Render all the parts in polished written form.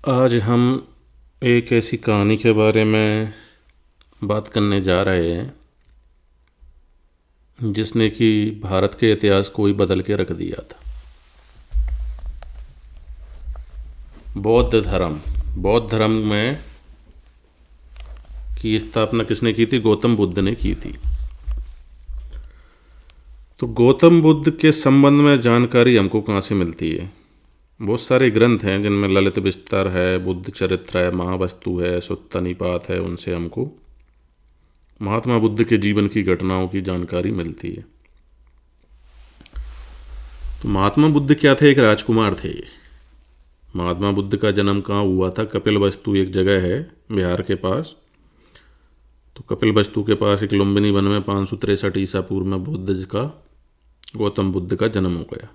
आज हम एक ऐसी कहानी के बारे में बात करने जा रहे हैं जिसने कि भारत के इतिहास को ही बदल के रख दिया था। बौद्ध धर्म। बौद्ध धर्म में की स्थापना किसने की थी? गौतम बुद्ध ने की थी। तो गौतम बुद्ध के संबंध में जानकारी हमको कहाँ से मिलती है? बहुत सारे ग्रंथ हैं जिनमें ललित विस्तार है, बुद्ध चरित्र है, महावस्तु है, सुत्त निपात है। उनसे हमको महात्मा बुद्ध के जीवन की घटनाओं की जानकारी मिलती है। तो महात्मा बुद्ध क्या थे? एक राजकुमार थे। महात्मा बुद्ध का जन्म कहाँ हुआ था? कपिलवस्तु एक जगह है बिहार के पास। तो कपिलवस्तु के पास एक लुम्बिनी वन में 563 ईसा पूर्व में गौतम बुद्ध का जन्म हो गया।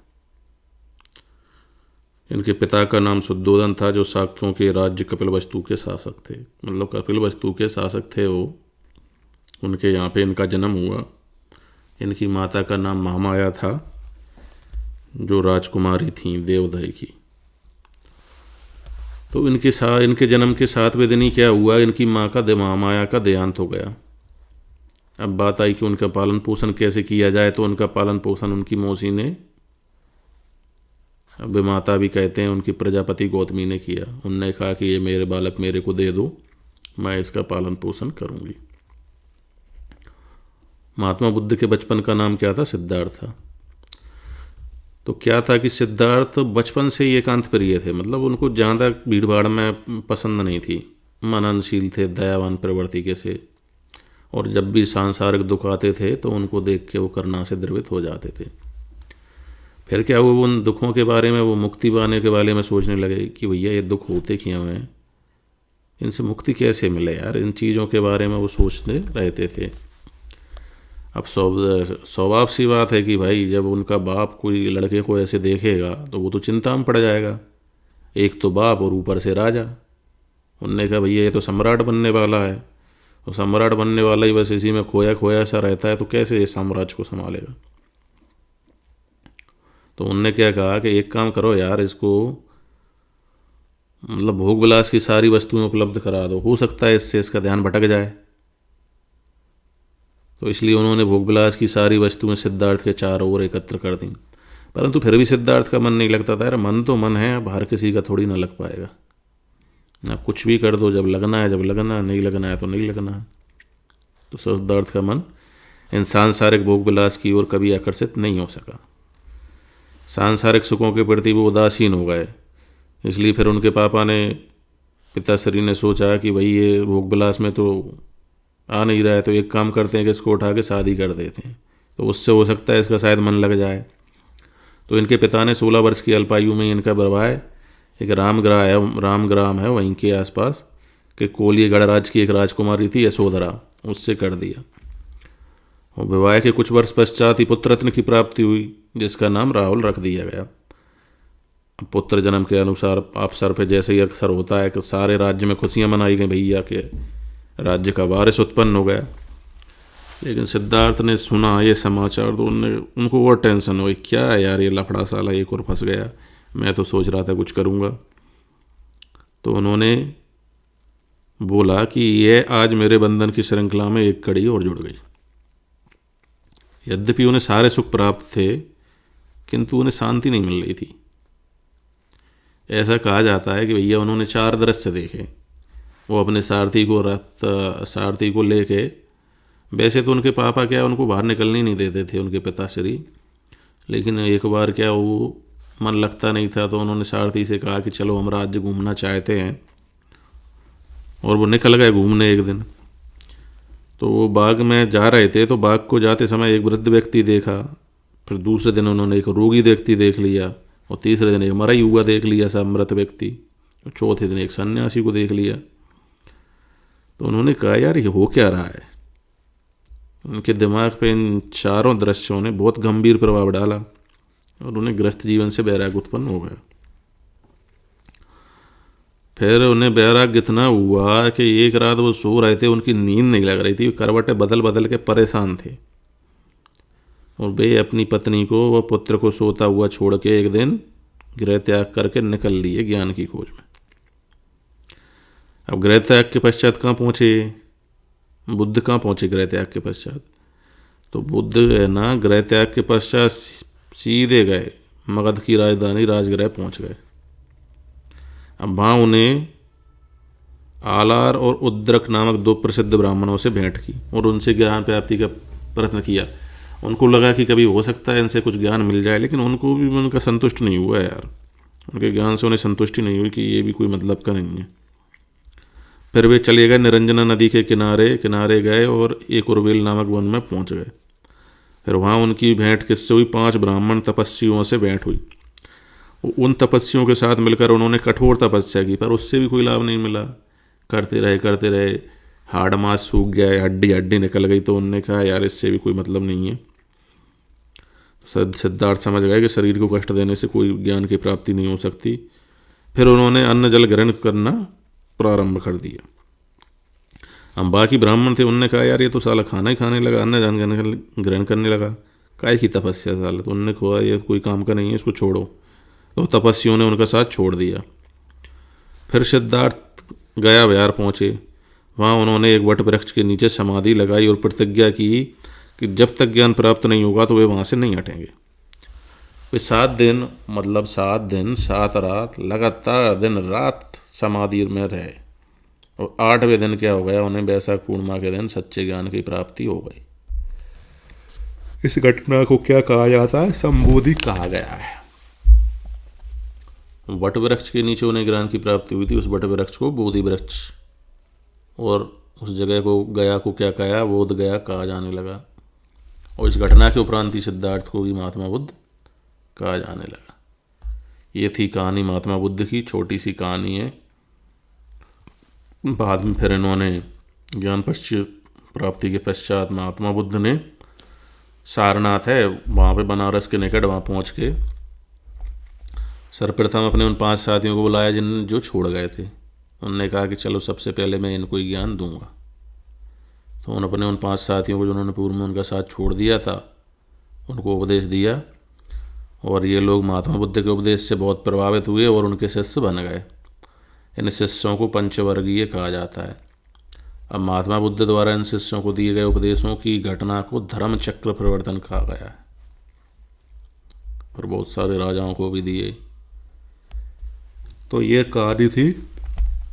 इनके पिता का नाम शुद्धोधन था, जो शाक्यों के राज्य कपिलवस्तु के शासक थे। मतलब कपिलवस्तु के शासक थे वो। उनके यहाँ पे इनका जन्म हुआ। इनकी माता का नाम महामाया था, जो राजकुमारी थी देवदह की। तो इनके जन्म के 7वें दिन ही क्या हुआ? इनकी माँ का महामाया का देहांत हो गया। अब बात आई कि उनका पालन पोषण कैसे किया जाए। तो उनका पालन पोषण उनकी मौसी ने, अब माता भी कहते हैं, उनकी प्रजापति गौतमी ने किया। उनने कहा कि ये मेरे बालक मेरे को दे दो, मैं इसका पालन पोषण करूंगी। महात्मा बुद्ध के बचपन का नाम क्या था? सिद्धार्थ था। तो क्या था कि सिद्धार्थ बचपन से ही एकांत प्रिय थे। मतलब उनको ज़्यादा भीड़ भाड़ में पसंद नहीं थी। मननशील थे, दयावान प्रवृत्ति के से। और जब भी सांसारिक दुख आते थे तो उनको देख के वो करना से द्रवित हो जाते थे। फिर क्या हुआ? उन दुखों के बारे में, वो मुक्ति पाने के बारे में सोचने लगे कि भैया ये दुख होते क्यों हैं, इनसे मुक्ति कैसे मिले यार। इन चीज़ों के बारे में वो सोचते रहते थे। अब स्वभाव सी बात है कि भाई जब उनका बाप कोई लड़के को ऐसे देखेगा तो वो तो चिंता में पड़ जाएगा। एक तो बाप और ऊपर से राजा। उनने कहा भैया ये तो सम्राट बनने वाला है, तो सम्राट बनने वाला ही बस इसी में खोया खोया सा रहता है, तो कैसे ये साम्राज्य को संभालेगा। तो उनने क्या कहा कि एक काम करो यार, इसको मतलब भोग विलास की सारी वस्तुएं उपलब्ध करा दो, हो सकता है इससे इसका ध्यान भटक जाए। तो इसलिए उन्होंने भोग विलास की सारी वस्तुएं सिद्धार्थ के चारों ओर एकत्र कर दी। परंतु फिर भी सिद्धार्थ का मन नहीं लगता था। यार मन तो मन है, अब हर किसी का थोड़ी ना लग पाएगा। आप कुछ भी कर दो, जब लगना है जब लगना है, नहीं लगना है तो नहीं लगना है। तो सिद्धार्थ का मन इन सांसारिक भोग विलास की ओर कभी आकर्षित नहीं हो सका। सांसारिक सुखों के प्रति वो उदासीन हो गए। इसलिए फिर उनके पापा ने, पिताश्री ने सोचा कि भाई ये भोग विलास में तो आ नहीं रहा है, तो एक काम करते हैं कि इसको उठा के शादी कर देते हैं, तो उससे हो सकता है इसका शायद मन लग जाए। तो इनके पिता ने 16 वर्ष की अल्पायु में इनका विवाह एक रामग्राम है वहीं के आसपास के कोलिय गणराज की एक राजकुमारी थी यशोधरा, उससे कर दिया। और विवाह के कुछ वर्ष पश्चात ही पुत्र रत्न की प्राप्ति हुई, जिसका नाम राहुल रख दिया गया। अब पुत्र जन्म के अनुसार अवसर पर जैसे ही अक्सर होता है कि सारे राज्य में खुशियां मनाई गई, भैया के राज्य का वारिस उत्पन्न हो गया। लेकिन सिद्धार्थ ने सुना ये समाचार तो उनको और टेंशन हुई। क्या है यार, ये लफड़ा साला एक और फंस गया। मैं तो सोच रहा था कुछ करूँगा। तो उन्होंने बोला कि ये आज मेरे बंधन की श्रृंखला में एक कड़ी और जुड़ गई। यद्यपि उन्हें सारे सुख प्राप्त थे, किंतु उन्हें शांति नहीं मिल रही थी। ऐसा कहा जाता है कि भैया उन्होंने 4 दृश्य देखे। वो अपने सारथी को लेके, वैसे तो उनके पापा क्या उनको बाहर निकलने नहीं देते थे, उनके पिताश्री। लेकिन एक बार क्या वो मन लगता नहीं था, तो उन्होंने सारथी से कहा कि चलो हम राज्य घूमना चाहते हैं। और वो निकल गए घूमने एक दिन। तो वो बाग में जा रहे थे, तो बाग को जाते समय एक वृद्ध व्यक्ति देखा। फिर दूसरे दिन उन्होंने एक रोगी व्यक्ति देख लिया, और तीसरे दिन एक मरा हुआ देख लिया सा मृत व्यक्ति, और चौथे दिन एक सन्यासी को देख लिया। तो उन्होंने कहा यार ये हो क्या रहा है। उनके दिमाग पे इन चारों दृश्यों ने बहुत गंभीर प्रभाव डाला, और उन्हें गृहस्थ जीवन से वैराग्य उत्पन्न हो गया। फिर उन्हें वैराग्य इतना हुआ कि एक रात वो सो रहे थे, उनकी नींद नहीं लग रही थी, करवटें बदल बदल के परेशान थे। और वे अपनी पत्नी को व पुत्र को सोता हुआ छोड़ के एक दिन गृह त्याग करके निकल लिए ज्ञान की खोज में। अब गृह त्याग के पश्चात कहाँ पहुँचे बुद्ध? कहाँ पहुँचे गृह त्याग के पश्चात? तो बुद्ध है ना, गृह त्याग के पश्चात सीधे गए मगध की राजधानी राजगृह पहुँच गए। अब वहाँ उन्हें आलार और उद्रक नामक दो प्रसिद्ध ब्राह्मणों से भेंट की और उनसे ज्ञान प्राप्ति का प्रयत्न किया। उनको लगा कि कभी हो सकता है इनसे कुछ ज्ञान मिल जाए, लेकिन उनको भी उनका संतुष्ट नहीं हुआ यार। उनके ज्ञान से उन्हें संतुष्टि नहीं हुई कि ये भी कोई मतलब का नहीं है। फिर वे चले गए निरंजना नदी के किनारे किनारे गए और एक उर्वेल नामक वन में पहुंच गए। फिर वहाँ उनकी भेंट किससे हुई? 5 ब्राह्मण तपस्वियों से भेंट हुई। उन तपस्वियों के साथ मिलकर उन्होंने कठोर तपस्या की, पर उससे भी कोई लाभ नहीं मिला। करते रहे, हाड़ मांस सूख गया, हड्डी हड्डी निकल गई। तो उन्होंने कहा यार इससे भी कोई मतलब नहीं है। सिद्धार्थ समझ गए कि शरीर को कष्ट देने से कोई ज्ञान की प्राप्ति नहीं हो सकती। फिर उन्होंने अन्न जल ग्रहण करना प्रारंभ कर दिया। हम बाकी ब्राह्मण थे, उनने कहा यार ये तो साला खाना ही खाने लगा, अन्न जल ग्रहण करने लगा, काय की तपस्या साला। तो उनने कहा ये कोई काम का नहीं है, इसको छोड़ो। तो तपस्वियों ने उनका साथ छोड़ दिया। फिर सिद्धार्थ गया बिहार पहुँचे। वहाँ उन्होंने एक वट वृक्ष के नीचे समाधि लगाई और प्रतिज्ञा की कि जब तक ज्ञान प्राप्त नहीं होगा तो वे वहाँ से नहीं हटेंगे। वे 7 दिन मतलब 7 दिन 7 रात लगातार दिन रात समाधि में रहे और 8वें दिन क्या हो गया? उन्हें वैशाख पूर्णिमा के दिन सच्चे ज्ञान की प्राप्ति हो गई। इस घटना को क्या कहा जाता है? संबोधि कहा गया है। वट वृक्ष के नीचे उन्हें ज्ञान की प्राप्ति हुई थी। उस वट वृक्ष को बोधि वृक्ष, और उस जगह को गया को क्या कहा? बोध गया कहा जाने लगा। और इस घटना के उपरांत ही सिद्धार्थ को भी महात्मा बुद्ध कहा जाने लगा। ये थी कहानी महात्मा बुद्ध की, छोटी सी कहानी है। बाद में फिर इन्होंने ज्ञान प्राप्ति के पश्चात महात्मा बुद्ध ने सारनाथ है वहाँ पे बनारस के निकट, वहाँ पहुँच के सर्वप्रथम अपने उन 5 साथियों को बुलाया जो छोड़ गए थे। उनने कहा कि चलो सबसे पहले मैं इनको ही ज्ञान दूंगा। तो उन्होंने उन 5 साथियों को जिन्होंने पूर्व में उनका साथ छोड़ दिया था उनको उपदेश दिया, और ये लोग महात्मा बुद्ध के उपदेश से बहुत प्रभावित हुए और उनके शिष्य बन गए। इन शिष्यों को पंचवर्गीय कहा जाता है। अब महात्मा बुद्ध द्वारा इन शिष्यों को दिए गए उपदेशों की घटना को धर्म चक्र प्रवर्तन कहा गया है, और बहुत सारे राजाओं को भी दिए। तो ये कहानी थी